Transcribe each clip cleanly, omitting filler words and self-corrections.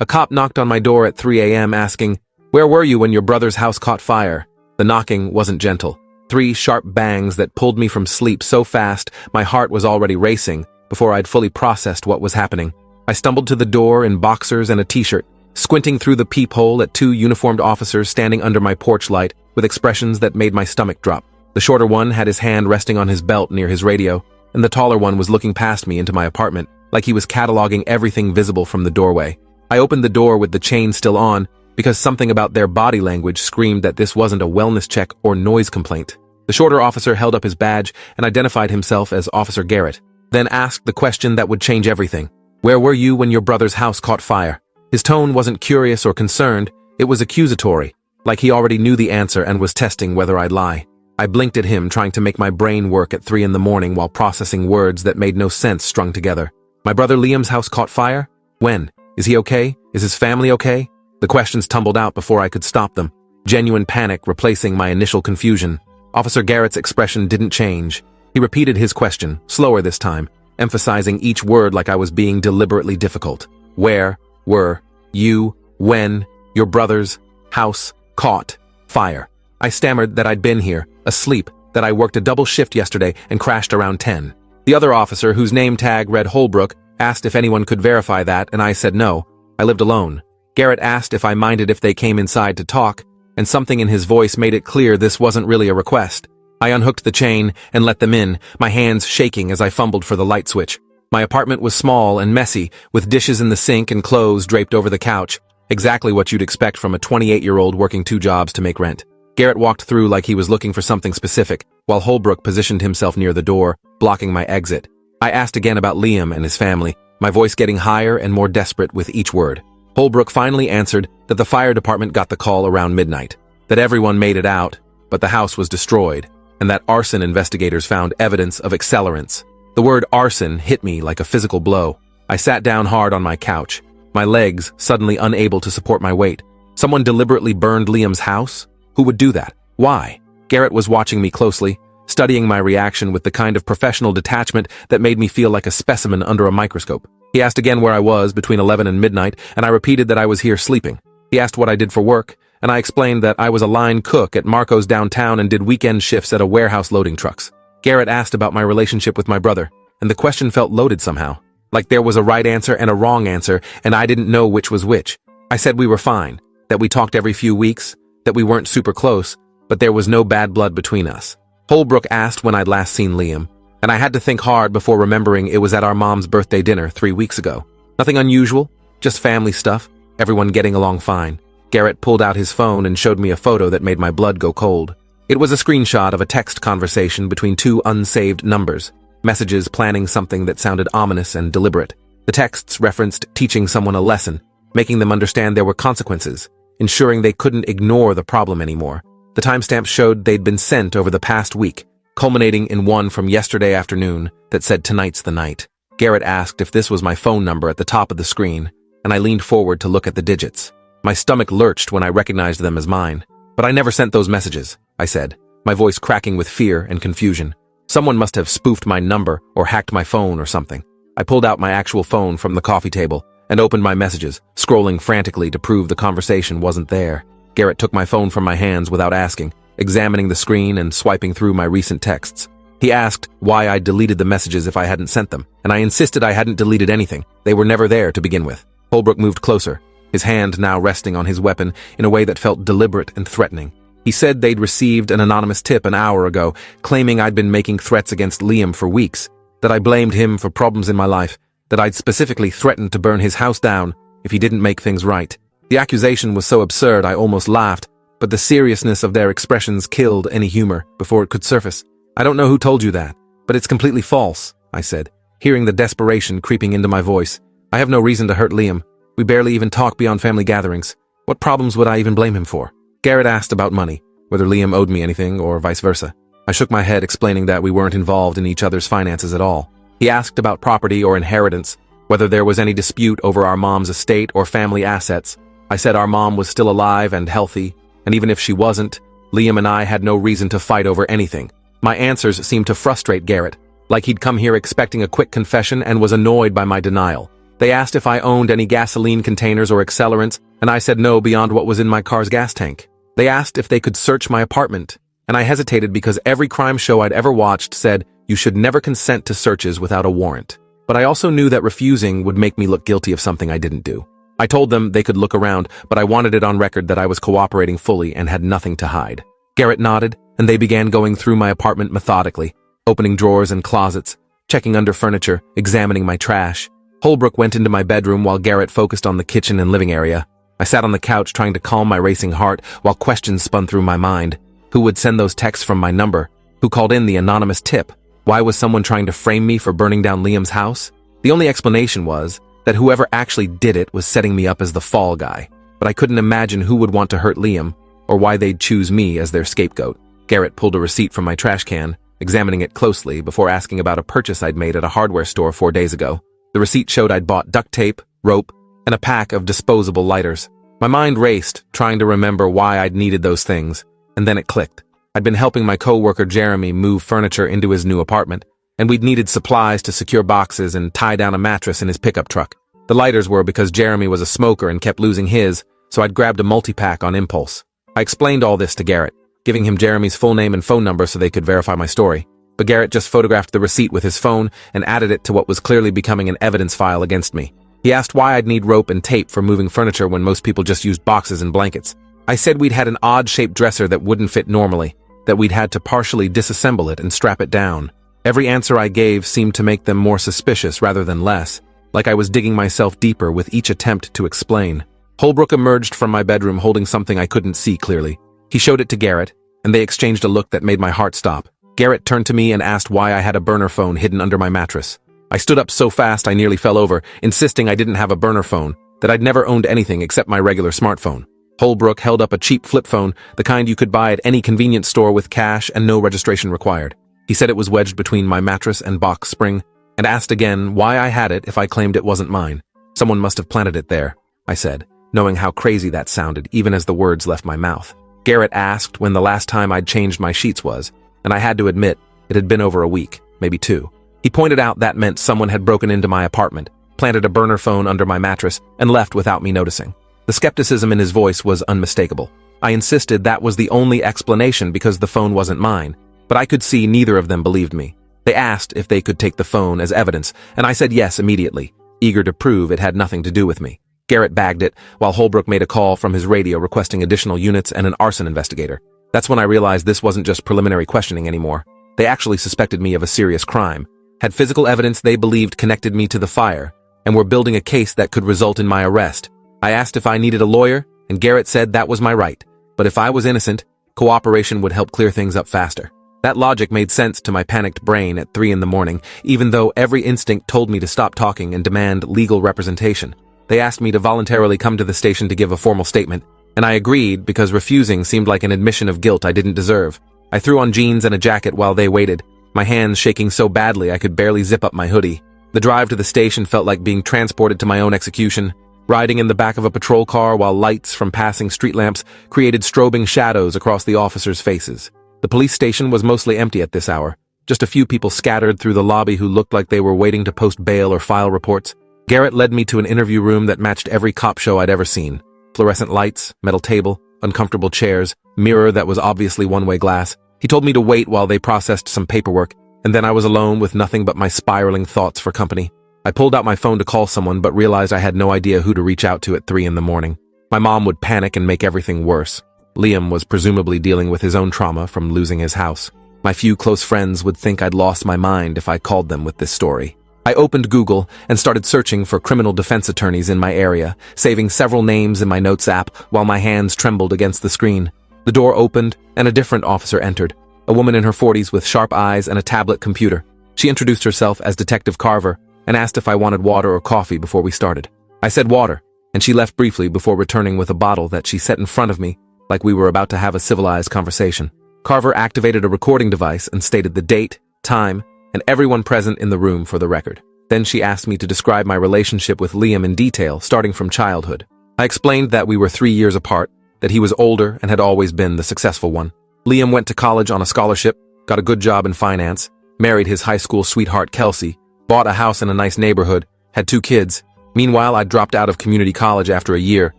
A cop knocked on my door at 3 a.m. asking, "Where were you when your brother's house caught fire?" The knocking wasn't gentle. 3 sharp bangs that pulled me from sleep so fast my heart was already racing before I'd fully processed what was happening. I stumbled to the door in boxers and a t-shirt, squinting through the peephole at 2 uniformed officers standing under my porch light with expressions that made my stomach drop. The shorter one had his hand resting on his belt near his radio, and the taller one was looking past me into my apartment, like he was cataloging everything visible from the doorway. I opened the door with the chain still on, because something about their body language screamed that this wasn't a wellness check or noise complaint. The shorter officer held up his badge and identified himself as Officer Garrett, then asked the question that would change everything. "Where were you when your brother's house caught fire?" His tone wasn't curious or concerned, it was accusatory, like he already knew the answer and was testing whether I'd lie. I blinked at him, trying to make my brain work at 3 in the morning while processing words that made no sense strung together. "My brother Liam's house caught fire? When? Is he okay? Is his family okay?" The questions tumbled out before I could stop them, genuine panic replacing my initial confusion. Officer Garrett's expression didn't change. He repeated his question, slower this time, emphasizing each word like I was being deliberately difficult. "Where were you when your brother's house caught fire?" I stammered that I'd been here, asleep, that I worked a double shift yesterday and crashed around 10. The other officer, whose name tag read Holbrook, asked if anyone could verify that, and I said no. I lived alone. Garrett asked if I minded if they came inside to talk, and something in his voice made it clear this wasn't really a request. I unhooked the chain and let them in, my hands shaking as I fumbled for the light switch. My apartment was small and messy, with dishes in the sink and clothes draped over the couch, exactly what you'd expect from a 28-year-old working 2 jobs to make rent. Garrett walked through like he was looking for something specific, while Holbrook positioned himself near the door, blocking my exit. I asked again about Liam and his family, my voice getting higher and more desperate with each word. Holbrook finally answered that the fire department got the call around midnight, that everyone made it out, but the house was destroyed, and that arson investigators found evidence of accelerants. The word arson hit me like a physical blow. I sat down hard on my couch, my legs suddenly unable to support my weight. Someone deliberately burned Liam's house? Who would do that? Why? Garrett was watching me closely, studying my reaction with the kind of professional detachment that made me feel like a specimen under a microscope. He asked again where I was between 11 and midnight, and I repeated that I was here sleeping. He asked what I did for work, and I explained that I was a line cook at Marco's downtown and did weekend shifts at a warehouse loading trucks. Garrett asked about my relationship with my brother, and the question felt loaded somehow, like there was a right answer and a wrong answer, and I didn't know which was which. I said we were fine, that we talked every few weeks, that we weren't super close, but there was no bad blood between us. Holbrook asked when I'd last seen Liam, and I had to think hard before remembering it was at our mom's birthday dinner 3 weeks ago. Nothing unusual, just family stuff, everyone getting along fine. Garrett pulled out his phone and showed me a photo that made my blood go cold. It was a screenshot of a text conversation between 2 unsaved numbers, messages planning something that sounded ominous and deliberate. The texts referenced teaching someone a lesson, making them understand there were consequences, ensuring they couldn't ignore the problem anymore. The timestamps showed they'd been sent over the past week, culminating in one from yesterday afternoon that said tonight's the night. Garrett asked if this was my phone number at the top of the screen, and I leaned forward to look at the digits. My stomach lurched when I recognized them as mine. "But I never sent those messages," I said, my voice cracking with fear and confusion. Someone must have spoofed my number or hacked my phone or something. I pulled out my actual phone from the coffee table and opened my messages, scrolling frantically to prove the conversation wasn't there. Garrett took my phone from my hands without asking, examining the screen and swiping through my recent texts. He asked why I deleted the messages if I hadn't sent them, and I insisted I hadn't deleted anything. They were never there to begin with. Holbrook moved closer, his hand now resting on his weapon in a way that felt deliberate and threatening. He said they'd received an anonymous tip an hour ago, claiming I'd been making threats against Liam for weeks, that I blamed him for problems in my life, that I'd specifically threatened to burn his house down if he didn't make things right. The accusation was so absurd I almost laughed, but the seriousness of their expressions killed any humor before it could surface. "I don't know who told you that, but it's completely false," I said, hearing the desperation creeping into my voice. "I have no reason to hurt Liam. We barely even talk beyond family gatherings. What problems would I even blame him for?" Garrett asked about money, whether Liam owed me anything or vice versa. I shook my head, explaining that we weren't involved in each other's finances at all. He asked about property or inheritance, whether there was any dispute over our mom's estate or family assets. I said our mom was still alive and healthy, and even if she wasn't, Liam and I had no reason to fight over anything. My answers seemed to frustrate Garrett, like he'd come here expecting a quick confession and was annoyed by my denial. They asked if I owned any gasoline containers or accelerants, and I said no beyond what was in my car's gas tank. They asked if they could search my apartment, and I hesitated because every crime show I'd ever watched said you should never consent to searches without a warrant. But I also knew that refusing would make me look guilty of something I didn't do. I told them they could look around, but I wanted it on record that I was cooperating fully and had nothing to hide. Garrett nodded, and they began going through my apartment methodically, opening drawers and closets, checking under furniture, examining my trash. Holbrook went into my bedroom while Garrett focused on the kitchen and living area. I sat on the couch trying to calm my racing heart while questions spun through my mind. Who would send those texts from my number? Who called in the anonymous tip? Why was someone trying to frame me for burning down Liam's house? The only explanation was that whoever actually did it was setting me up as the fall guy, but I couldn't imagine who would want to hurt Liam or why they'd choose me as their scapegoat. Garrett pulled a receipt from my trash can, examining it closely before asking about a purchase I'd made at a hardware store 4 days ago. The receipt showed I'd bought duct tape, rope, and a pack of disposable lighters. My mind raced, trying to remember why I'd needed those things, and then it clicked. I'd been helping my coworker Jeremy move furniture into his new apartment, and we'd needed supplies to secure boxes and tie down a mattress in his pickup truck. The lighters were because Jeremy was a smoker and kept losing his, so I'd grabbed a multi-pack on impulse. I explained all this to Garrett, giving him Jeremy's full name and phone number so they could verify my story. But Garrett just photographed the receipt with his phone and added it to what was clearly becoming an evidence file against me. He asked why I'd need rope and tape for moving furniture when most people just used boxes and blankets. I said we'd had an odd-shaped dresser that wouldn't fit normally, that we'd had to partially disassemble it and strap it down. Every answer I gave seemed to make them more suspicious rather than less, like I was digging myself deeper with each attempt to explain. Holbrook emerged from my bedroom holding something I couldn't see clearly. He showed it to Garrett, and they exchanged a look that made my heart stop. Garrett turned to me and asked why I had a burner phone hidden under my mattress. I stood up so fast I nearly fell over, insisting I didn't have a burner phone, that I'd never owned anything except my regular smartphone. Holbrook held up a cheap flip phone, the kind you could buy at any convenience store with cash and no registration required. He said it was wedged between my mattress and box spring, and asked again why I had it if I claimed it wasn't mine. Someone must have planted it there, I said, knowing how crazy that sounded even as the words left my mouth. Garrett asked when the last time I'd changed my sheets was, and I had to admit it had been over a week, maybe 2. He pointed out that meant someone had broken into my apartment, planted a burner phone under my mattress, and left without me noticing. The skepticism in his voice was unmistakable. I insisted that was the only explanation because the phone wasn't mine, but I could see neither of them believed me. They asked if they could take the phone as evidence, and I said yes immediately, eager to prove it had nothing to do with me. Garrett bagged it, while Holbrook made a call from his radio requesting additional units and an arson investigator. That's when I realized this wasn't just preliminary questioning anymore. They actually suspected me of a serious crime, had physical evidence they believed connected me to the fire, and were building a case that could result in my arrest. I asked if I needed a lawyer, and Garrett said that was my right, but if I was innocent, cooperation would help clear things up faster. That logic made sense to my panicked brain at 3 in the morning, even though every instinct told me to stop talking and demand legal representation. They asked me to voluntarily come to the station to give a formal statement, and I agreed because refusing seemed like an admission of guilt I didn't deserve. I threw on jeans and a jacket while they waited, my hands shaking so badly I could barely zip up my hoodie. The drive to the station felt like being transported to my own execution, riding in the back of a patrol car while lights from passing street lamps created strobing shadows across the officers' faces. The police station was mostly empty at this hour, just a few people scattered through the lobby who looked like they were waiting to post bail or file reports. Garrett led me to an interview room that matched every cop show I'd ever seen. Fluorescent lights, metal table, uncomfortable chairs, mirror that was obviously one-way glass. He told me to wait while they processed some paperwork, and then I was alone with nothing but my spiraling thoughts for company. I pulled out my phone to call someone but realized I had no idea who to reach out to at 3 in the morning. My mom would panic and make everything worse. Liam was presumably dealing with his own trauma from losing his house. My few close friends would think I'd lost my mind if I called them with this story. I opened Google and started searching for criminal defense attorneys in my area, saving several names in my notes app while my hands trembled against the screen. The door opened and a different officer entered, a woman in her 40s with sharp eyes and a tablet computer. She introduced herself as Detective Carver and asked if I wanted water or coffee before we started. I said water, and she left briefly before returning with a bottle that she set in front of me like we were about to have a civilized conversation. Carver activated a recording device and stated the date, time, and everyone present in the room for the record. Then she asked me to describe my relationship with Liam in detail, starting from childhood. I explained that we were 3 years apart, that he was older and had always been the successful one. Liam went to college on a scholarship, got a good job in finance, married his high school sweetheart Kelsey, bought a house in a nice neighborhood, had 2 kids, Meanwhile, I'd dropped out of community college after a year,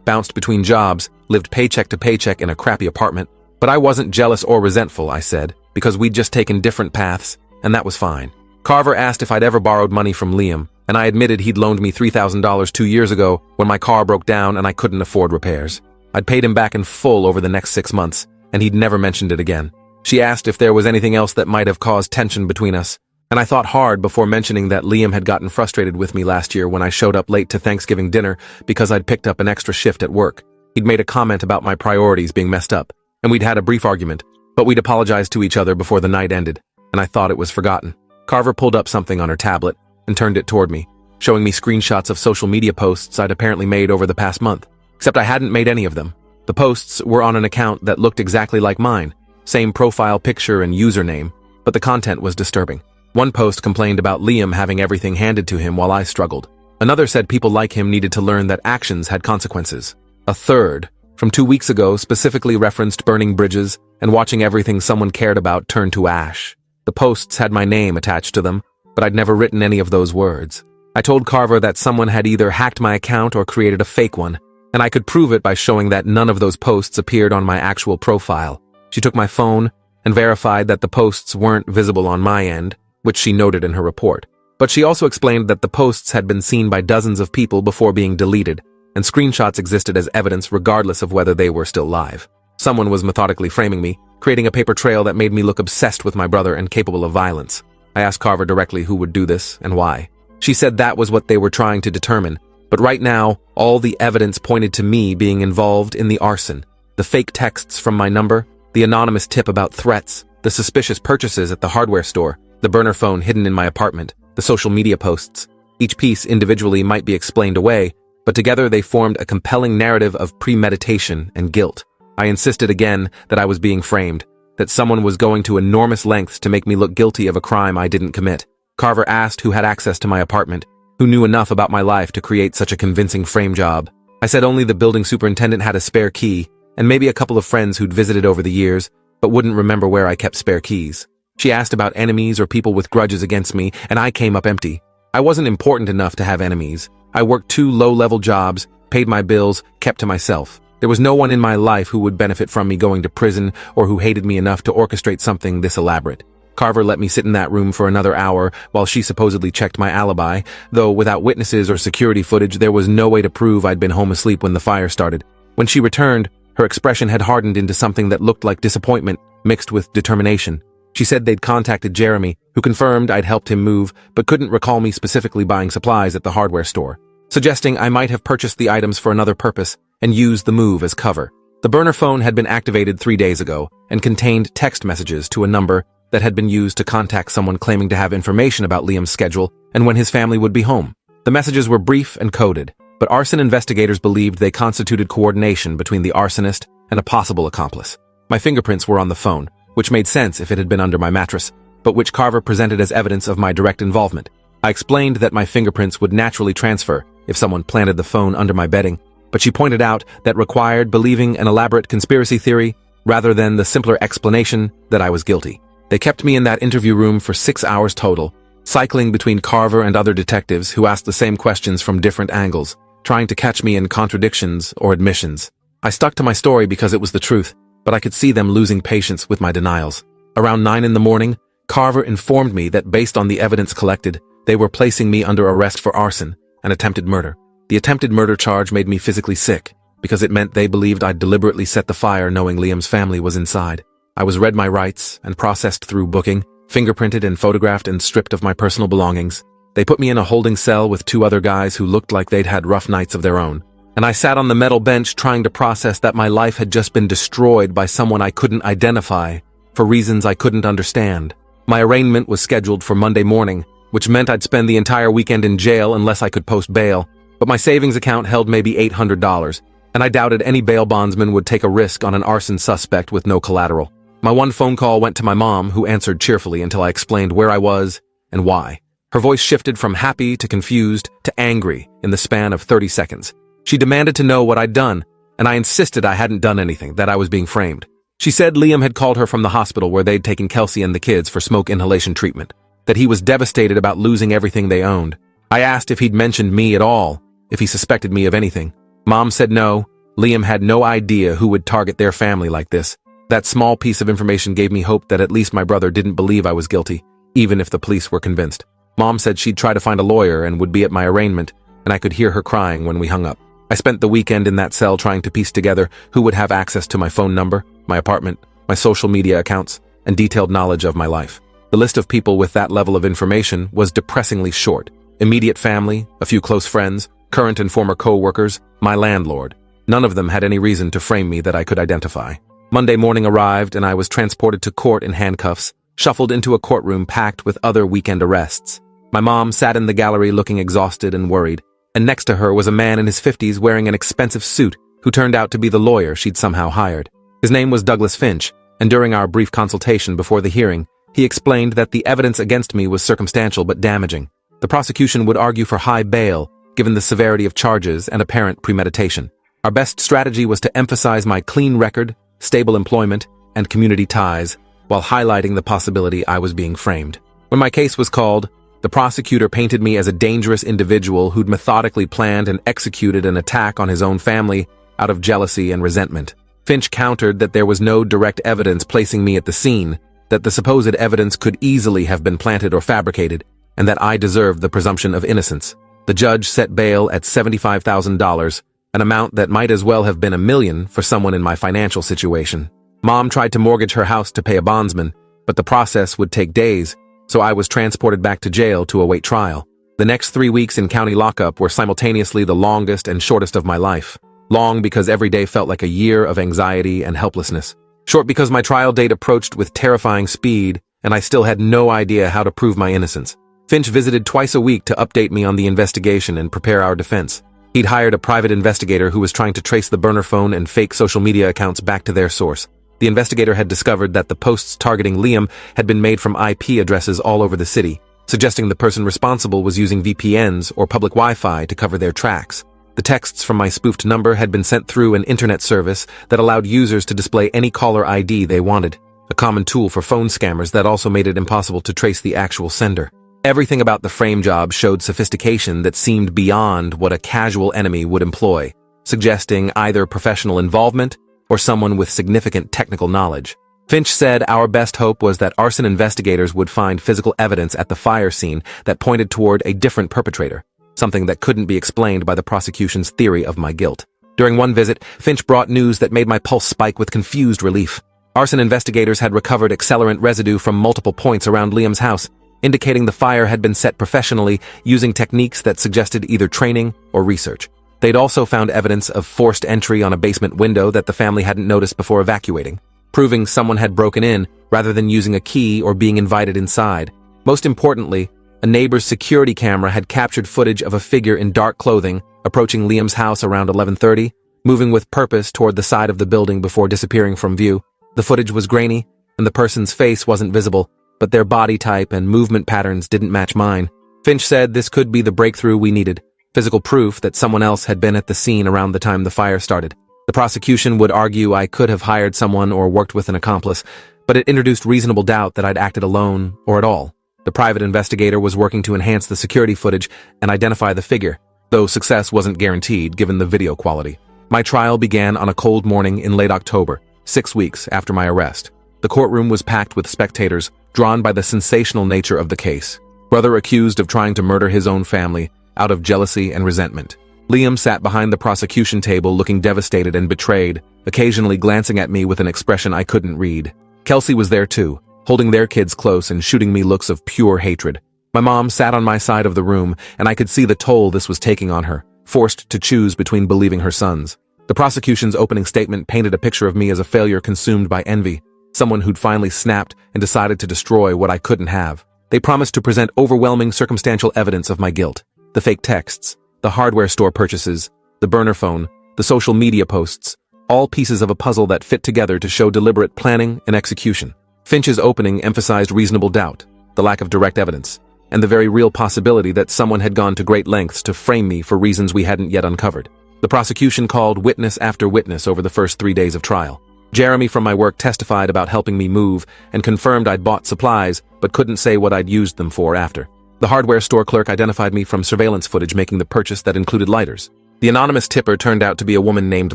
bounced between jobs, lived paycheck to paycheck in a crappy apartment. But I wasn't jealous or resentful, I said, because we'd just taken different paths, and that was fine. Carver asked if I'd ever borrowed money from Liam, and I admitted he'd loaned me $3,000 2 years ago when my car broke down and I couldn't afford repairs. I'd paid him back in full over the next 6 months, and he'd never mentioned it again. She asked if there was anything else that might have caused tension between us, and I thought hard before mentioning that Liam had gotten frustrated with me last year when I showed up late to Thanksgiving dinner because I'd picked up an extra shift at work. He'd made a comment about my priorities being messed up, and we'd had a brief argument, but we'd apologized to each other before the night ended, and I thought it was forgotten. Carver pulled up something on her tablet and turned it toward me, showing me screenshots of social media posts I'd apparently made over the past month, except I hadn't made any of them. The posts were on an account that looked exactly like mine, same profile picture and username, but the content was disturbing. One post complained about Liam having everything handed to him while I struggled. Another said people like him needed to learn that actions had consequences. A third, from 2 weeks ago, specifically referenced burning bridges and watching everything someone cared about turn to ash. The posts had my name attached to them, but I'd never written any of those words. I told Carver that someone had either hacked my account or created a fake one, and I could prove it by showing that none of those posts appeared on my actual profile. She took my phone and verified that the posts weren't visible on my end, which she noted in her report. But she also explained that the posts had been seen by dozens of people before being deleted, and screenshots existed as evidence regardless of whether they were still live. Someone was methodically framing me, creating a paper trail that made me look obsessed with my brother and capable of violence. I asked Carver directly who would do this and why. She said that was what they were trying to determine, but right now, all the evidence pointed to me being involved in the arson. The fake texts from my number, the anonymous tip about threats, the suspicious purchases at the hardware store, the burner phone hidden in my apartment, the social media posts. Each piece individually might be explained away, but together they formed a compelling narrative of premeditation and guilt. I insisted again that I was being framed, that someone was going to enormous lengths to make me look guilty of a crime I didn't commit. Carver asked who had access to my apartment, who knew enough about my life to create such a convincing frame job. I said only the building superintendent had a spare key, and maybe a couple of friends who'd visited over the years, but wouldn't remember where I kept spare keys. She asked about enemies or people with grudges against me, and I came up empty. I wasn't important enough to have enemies. I worked 2 low-level jobs, paid my bills, kept to myself. There was no one in my life who would benefit from me going to prison or who hated me enough to orchestrate something this elaborate. Carver let me sit in that room for another hour while she supposedly checked my alibi, though without witnesses or security footage there was no way to prove I'd been home asleep when the fire started. When she returned, her expression had hardened into something that looked like disappointment mixed with determination. She said they'd contacted Jeremy, who confirmed I'd helped him move but couldn't recall me specifically buying supplies at the hardware store, suggesting I might have purchased the items for another purpose and used the move as cover. The burner phone had been activated 3 days ago and contained text messages to a number that had been used to contact someone claiming to have information about Liam's schedule and when his family would be home. The messages were brief and coded, but arson investigators believed they constituted coordination between the arsonist and a possible accomplice. My fingerprints were on the phone, which made sense if it had been under my mattress, but which Carver presented as evidence of my direct involvement. I explained that my fingerprints would naturally transfer if someone planted the phone under my bedding, but she pointed out that required believing an elaborate conspiracy theory rather than the simpler explanation that I was guilty. They kept me in that interview room for 6 hours total, cycling between Carver and other detectives who asked the same questions from different angles, trying to catch me in contradictions or admissions. I stuck to my story because it was the truth, but I could see them losing patience with my denials. Around 9 in the morning, Carver informed me that based on the evidence collected, they were placing me under arrest for arson and attempted murder. The attempted murder charge made me physically sick, because it meant they believed I'd deliberately set the fire knowing Liam's family was inside. I was read my rights and processed through booking, fingerprinted and photographed and stripped of my personal belongings. They put me in a holding cell with 2 other guys who looked like they'd had rough nights of their own. And I sat on the metal bench trying to process that my life had just been destroyed by someone I couldn't identify, for reasons I couldn't understand. My arraignment was scheduled for Monday morning, which meant I'd spend the entire weekend in jail unless I could post bail, but my savings account held maybe $800, and I doubted any bail bondsman would take a risk on an arson suspect with no collateral. My one phone call went to my mom, who answered cheerfully until I explained where I was and why. Her voice shifted from happy to confused to angry in the span of 30 seconds. She demanded to know what I'd done, and I insisted I hadn't done anything, that I was being framed. She said Liam had called her from the hospital where they'd taken Kelsey and the kids for smoke inhalation treatment, that he was devastated about losing everything they owned. I asked if he'd mentioned me at all, if he suspected me of anything. Mom said no, Liam had no idea who would target their family like this. That small piece of information gave me hope that at least my brother didn't believe I was guilty, even if the police were convinced. Mom said she'd try to find a lawyer and would be at my arraignment, and I could hear her crying when we hung up. I spent the weekend in that cell trying to piece together who would have access to my phone number, my apartment, my social media accounts, and detailed knowledge of my life. The list of people with that level of information was depressingly short. Immediate family, a few close friends, current and former co-workers, my landlord. None of them had any reason to frame me that I could identify. Monday morning arrived and I was transported to court in handcuffs, shuffled into a courtroom packed with other weekend arrests. My mom sat in the gallery looking exhausted and worried, and next to her was a man in his 50s wearing an expensive suit who turned out to be the lawyer she'd somehow hired. His name was Douglas Finch, and during our brief consultation before the hearing, he explained that the evidence against me was circumstantial but damaging. The prosecution would argue for high bail, given the severity of charges and apparent premeditation. Our best strategy was to emphasize my clean record, stable employment, and community ties, while highlighting the possibility I was being framed. When my case was called, the prosecutor painted me as a dangerous individual who'd methodically planned and executed an attack on his own family out of jealousy and resentment. Finch countered that there was no direct evidence placing me at the scene, that the supposed evidence could easily have been planted or fabricated, and that I deserved the presumption of innocence. The judge set bail at $75,000, an amount that might as well have been $1 million for someone in my financial situation. Mom tried to mortgage her house to pay a bondsman, but the process would take days, so I was transported back to jail to await trial. The next 3 weeks in county lockup were simultaneously the longest and shortest of my life. Long because every day felt like a year of anxiety and helplessness. Short because my trial date approached with terrifying speed, and I still had no idea how to prove my innocence. Finch visited twice a week to update me on the investigation and prepare our defense. He'd hired a private investigator who was trying to trace the burner phone and fake social media accounts back to their source. The investigator had discovered that the posts targeting Liam had been made from IP addresses all over the city, suggesting the person responsible was using VPNs or public Wi-Fi to cover their tracks. The texts from my spoofed number had been sent through an internet service that allowed users to display any caller ID they wanted, a common tool for phone scammers that also made it impossible to trace the actual sender. Everything about the frame job showed sophistication that seemed beyond what a casual enemy would employ, suggesting either professional involvement or someone with significant technical knowledge. Finch said our best hope was that arson investigators would find physical evidence at the fire scene that pointed toward a different perpetrator, something that couldn't be explained by the prosecution's theory of my guilt. During one visit, Finch brought news that made my pulse spike with confused relief. Arson investigators had recovered accelerant residue from multiple points around Liam's house, indicating the fire had been set professionally using techniques that suggested either training or research. They'd also found evidence of forced entry on a basement window that the family hadn't noticed before evacuating, proving someone had broken in rather than using a key or being invited inside. Most importantly, a neighbor's security camera had captured footage of a figure in dark clothing approaching Liam's house around 11:30, moving with purpose toward the side of the building before disappearing from view. The footage was grainy, and the person's face wasn't visible, but their body type and movement patterns didn't match mine. Finch said this could be the breakthrough we needed, physical proof that someone else had been at the scene around the time the fire started. The prosecution would argue I could have hired someone or worked with an accomplice, but it introduced reasonable doubt that I'd acted alone or at all. The private investigator was working to enhance the security footage and identify the figure, though success wasn't guaranteed given the video quality. My trial began on a cold morning in late October, 6 weeks after my arrest. The courtroom was packed with spectators, drawn by the sensational nature of the case. Brother accused of trying to murder his own family out of jealousy and resentment. Liam sat behind the prosecution table looking devastated and betrayed, occasionally glancing at me with an expression I couldn't read. Kelsey was there too, holding their kids close and shooting me looks of pure hatred. My mom sat on my side of the room, and I could see the toll this was taking on her, forced to choose between believing her sons. The prosecution's opening statement painted a picture of me as a failure consumed by envy, someone who'd finally snapped and decided to destroy what I couldn't have. They promised to present overwhelming circumstantial evidence of my guilt. The fake texts, the hardware store purchases, the burner phone, the social media posts, all pieces of a puzzle that fit together to show deliberate planning and execution. Finch's opening emphasized reasonable doubt, the lack of direct evidence, and the very real possibility that someone had gone to great lengths to frame me for reasons we hadn't yet uncovered. The prosecution called witness after witness over the first 3 days of trial. Jeremy from my work testified about helping me move and confirmed I'd bought supplies but couldn't say what I'd used them for after. The hardware store clerk identified me from surveillance footage making the purchase that included lighters. The anonymous tipper turned out to be a woman named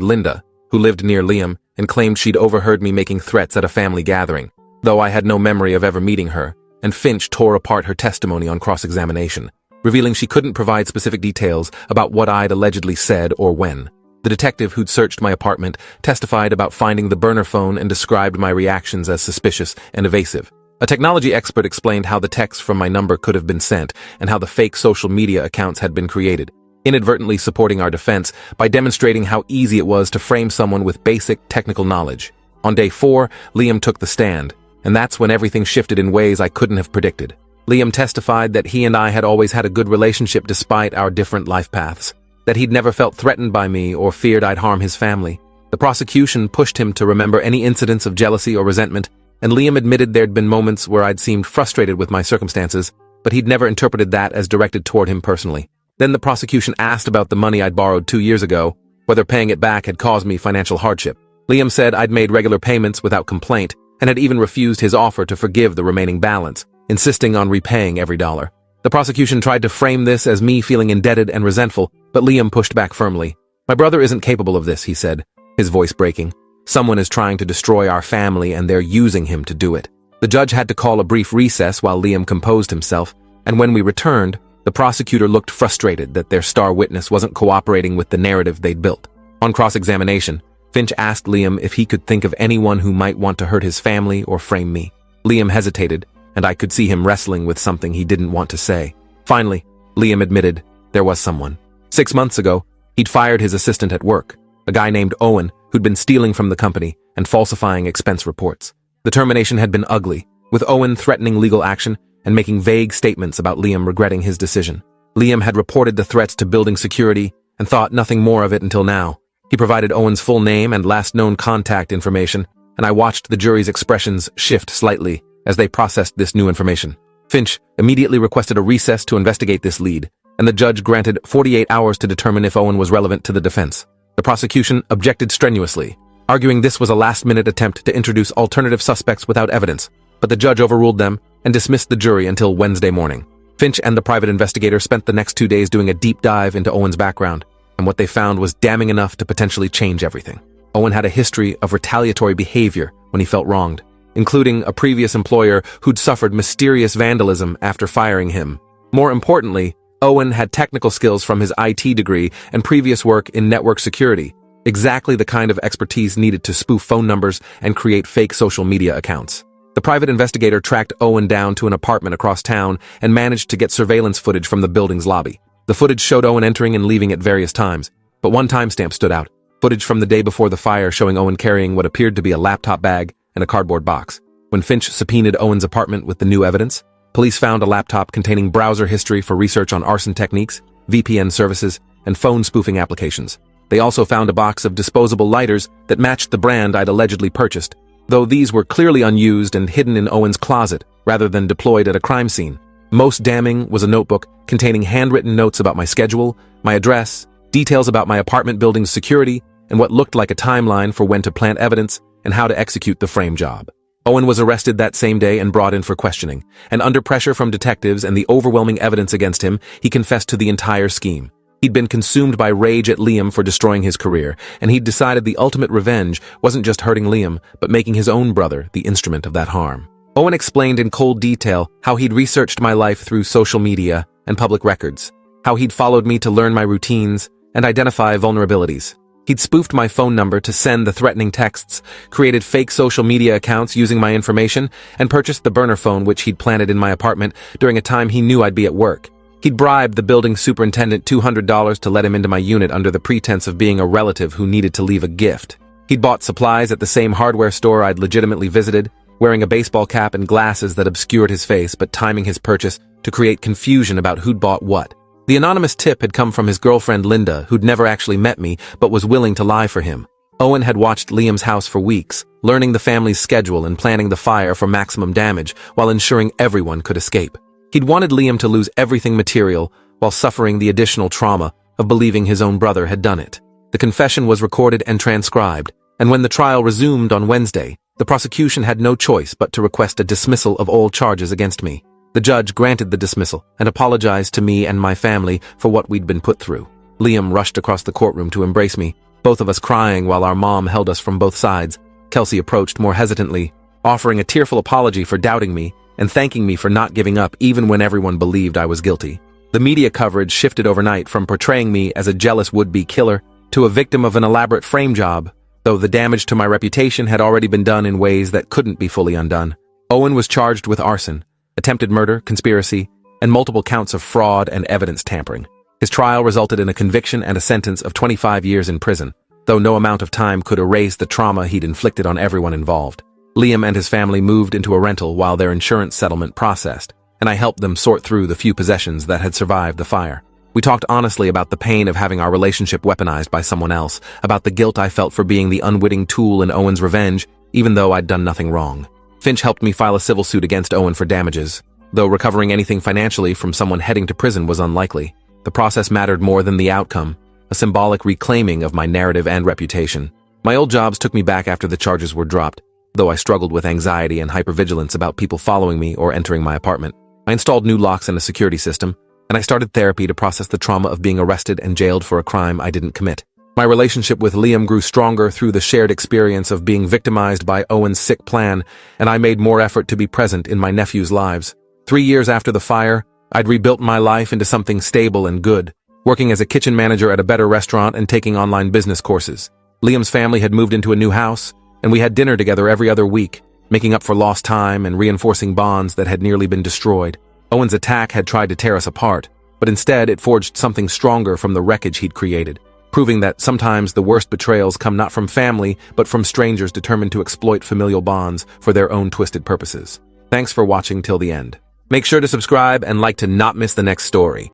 Linda, who lived near Liam and claimed she'd overheard me making threats at a family gathering, though I had no memory of ever meeting her, and Finch tore apart her testimony on cross-examination, revealing she couldn't provide specific details about what I'd allegedly said or when. The detective who'd searched my apartment testified about finding the burner phone and described my reactions as suspicious and evasive. A technology expert explained how the text from my number could have been sent and how the fake social media accounts had been created, inadvertently supporting our defense by demonstrating how easy it was to frame someone with basic technical knowledge. On day 4, Liam took the stand, and that's when everything shifted in ways I couldn't have predicted. Liam testified that he and I had always had a good relationship despite our different life paths, that he'd never felt threatened by me or feared I'd harm his family. The prosecution pushed him to remember any incidents of jealousy or resentment, and Liam admitted there'd been moments where I'd seemed frustrated with my circumstances, but he'd never interpreted that as directed toward him personally. Then the prosecution asked about the money I'd borrowed 2 years ago, whether paying it back had caused me financial hardship. Liam said I'd made regular payments without complaint and had even refused his offer to forgive the remaining balance, insisting on repaying every dollar. The prosecution tried to frame this as me feeling indebted and resentful, but Liam pushed back firmly. "My brother isn't capable of this," he said, his voice breaking. "Someone is trying to destroy our family and they're using him to do it." The judge had to call a brief recess while Liam composed himself, and when we returned, the prosecutor looked frustrated that their star witness wasn't cooperating with the narrative they'd built. On cross-examination, Finch asked Liam if he could think of anyone who might want to hurt his family or frame me. Liam hesitated, and I could see him wrestling with something he didn't want to say. Finally, Liam admitted there was someone. 6 months ago, he'd fired his assistant at work, a guy named Owen who'd been stealing from the company and falsifying expense reports. The termination had been ugly, with Owen threatening legal action and making vague statements about Liam regretting his decision. Liam had reported the threats to building security and thought nothing more of it until now. He provided Owen's full name and last known contact information, and I watched the jury's expressions shift slightly as they processed this new information. Finch immediately requested a recess to investigate this lead, and the judge granted 48 hours to determine if Owen was relevant to the defense. The prosecution objected strenuously, arguing this was a last-minute attempt to introduce alternative suspects without evidence, but the judge overruled them and dismissed the jury until Wednesday morning. Finch and the private investigator spent the next 2 days doing a deep dive into Owen's background, and what they found was damning enough to potentially change everything. Owen had a history of retaliatory behavior when he felt wronged, including a previous employer who'd suffered mysterious vandalism after firing him. More importantly, Owen had technical skills from his IT degree and previous work in network security, exactly the kind of expertise needed to spoof phone numbers and create fake social media accounts. The private investigator tracked Owen down to an apartment across town and managed to get surveillance footage from the building's lobby. The footage showed Owen entering and leaving at various times, but one timestamp stood out: footage from the day before the fire showing Owen carrying what appeared to be a laptop bag and a cardboard box. When Finch subpoenaed Owen's apartment with the new evidence, police found a laptop containing browser history for research on arson techniques, VPN services, and phone spoofing applications. They also found a box of disposable lighters that matched the brand I'd allegedly purchased, though these were clearly unused and hidden in Owen's closet rather than deployed at a crime scene. Most damning was a notebook containing handwritten notes about my schedule, my address, details about my apartment building's security, and what looked like a timeline for when to plant evidence and how to execute the frame job. Owen was arrested that same day and brought in for questioning, and under pressure from detectives and the overwhelming evidence against him, he confessed to the entire scheme. He'd been consumed by rage at Liam for destroying his career, and he'd decided the ultimate revenge wasn't just hurting Liam, but making his own brother the instrument of that harm. Owen explained in cold detail how he'd researched my life through social media and public records, how he'd followed me to learn my routines and identify vulnerabilities. He'd spoofed my phone number to send the threatening texts, created fake social media accounts using my information, and purchased the burner phone which he'd planted in my apartment during a time he knew I'd be at work. He'd bribed the building superintendent $200 to let him into my unit under the pretense of being a relative who needed to leave a gift. He'd bought supplies at the same hardware store I'd legitimately visited, wearing a baseball cap and glasses that obscured his face but timing his purchase to create confusion about who'd bought what. The anonymous tip had come from his girlfriend Linda, who'd never actually met me but was willing to lie for him. Owen had watched Liam's house for weeks, learning the family's schedule and planning the fire for maximum damage while ensuring everyone could escape. He'd wanted Liam to lose everything material while suffering the additional trauma of believing his own brother had done it. The confession was recorded and transcribed, and when the trial resumed on Wednesday, the prosecution had no choice but to request a dismissal of all charges against me. The judge granted the dismissal and apologized to me and my family for what we'd been put through. Liam rushed across the courtroom to embrace me, both of us crying while our mom held us from both sides. Kelsey approached more hesitantly, offering a tearful apology for doubting me and thanking me for not giving up even when everyone believed I was guilty. The media coverage shifted overnight from portraying me as a jealous would-be killer to a victim of an elaborate frame job, though the damage to my reputation had already been done in ways that couldn't be fully undone. Owen was charged with arson, attempted murder, conspiracy, and multiple counts of fraud and evidence tampering. His trial resulted in a conviction and a sentence of 25 years in prison, though no amount of time could erase the trauma he'd inflicted on everyone involved. Liam and his family moved into a rental while their insurance settlement processed, and I helped them sort through the few possessions that had survived the fire. We talked honestly about the pain of having our relationship weaponized by someone else, about the guilt I felt for being the unwitting tool in Owen's revenge, even though I'd done nothing wrong. Finch helped me file a civil suit against Owen for damages, though recovering anything financially from someone heading to prison was unlikely. The process mattered more than the outcome, a symbolic reclaiming of my narrative and reputation. My old jobs took me back after the charges were dropped, though I struggled with anxiety and hypervigilance about people following me or entering my apartment. I installed new locks and a security system, and I started therapy to process the trauma of being arrested and jailed for a crime I didn't commit. My relationship with Liam grew stronger through the shared experience of being victimized by Owen's sick plan, and I made more effort to be present in my nephews' lives. 3 years after the fire, I'd rebuilt my life into something stable and good, working as a kitchen manager at a better restaurant and taking online business courses. Liam's family had moved into a new house, and we had dinner together every other week, making up for lost time and reinforcing bonds that had nearly been destroyed. Owen's attack had tried to tear us apart, but instead it forged something stronger from the wreckage he'd created, proving that sometimes the worst betrayals come not from family, but from strangers determined to exploit familial bonds for their own twisted purposes. Thanks for watching till the end. Make sure to subscribe and like to not miss the next story.